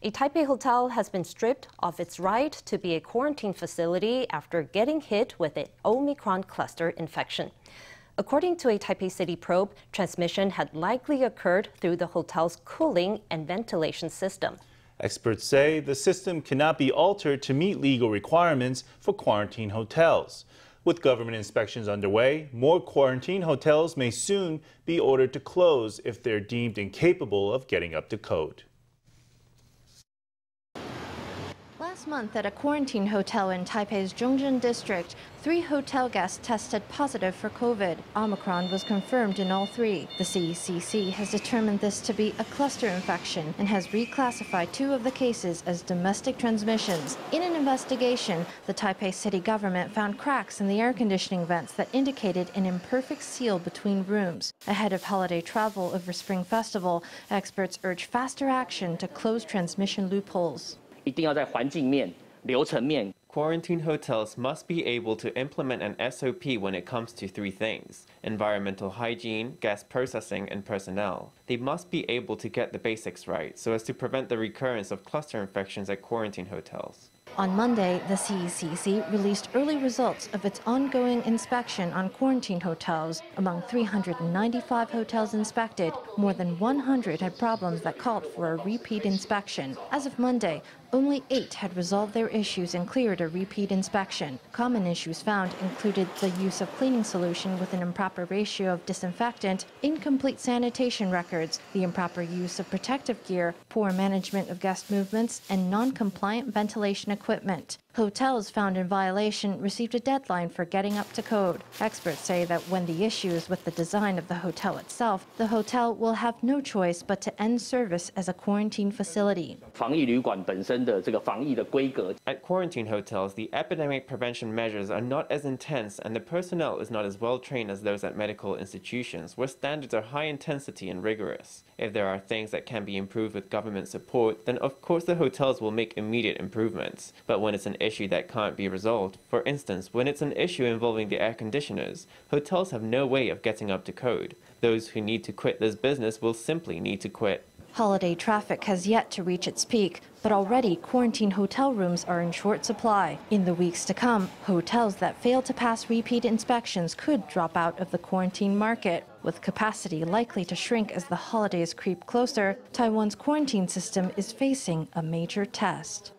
A Taipei hotel has been stripped of its right to be a quarantine facility after getting hit with an Omicron cluster infection. According to a Taipei City probe, transmission had likely occurred through the hotel's cooling and ventilation system. Experts say the system cannot be altered to meet legal requirements for quarantine hotels. With government inspections underway, more quarantine hotels may soon be ordered to close if they're deemed incapable of getting up to code. Last month at a quarantine hotel in Taipei's Zhongzheng district, 3 hotel guests tested positive for COVID. Omicron was confirmed in all 3. The CECC has determined this to be a cluster infection and has reclassified 2 of the cases as domestic transmissions. In an investigation, the Taipei City government found cracks in the air conditioning vents that indicated an imperfect seal between rooms. Ahead of holiday travel over Spring Festival, experts urge faster action to close transmission loopholes. Quarantine hotels must be able to implement an SOP when it comes to 3 things: environmental hygiene, gas processing, and personnel. They must be able to get the basics right so as to prevent the recurrence of cluster infections at quarantine hotels. On Monday, the CECC released early results of its ongoing inspection on quarantine hotels. Among 395 hotels inspected, more than 100 had problems that called for a repeat inspection. As of Monday, only 8 had resolved their issues and cleared a repeat inspection. Common issues found included the use of cleaning solution with an improper ratio of disinfectant, incomplete sanitation records, the improper use of protective gear, poor management of guest movements, and non-compliant ventilation equipment. Hotels found in violation received a deadline for getting up to code. Experts say that when the issue is with the design of the hotel itself, the hotel will have no choice but to end service as a quarantine facility. At quarantine hotels, the epidemic prevention measures are not as intense and the personnel is not as well trained as those at medical institutions, where standards are high intensity and rigorous. If there are things that can be improved with government support, then of course the hotels will make immediate improvements. But when it's an issue that can't be resolved, for instance, when it's an issue involving the air conditioners, hotels have no way of getting up to code. Those who need to quit this business will simply need to quit. Holiday traffic has yet to reach its peak, but already quarantine hotel rooms are in short supply. In the weeks to come, hotels that fail to pass repeat inspections could drop out of the quarantine market. With capacity likely to shrink as the holidays creep closer, Taiwan's quarantine system is facing a major test.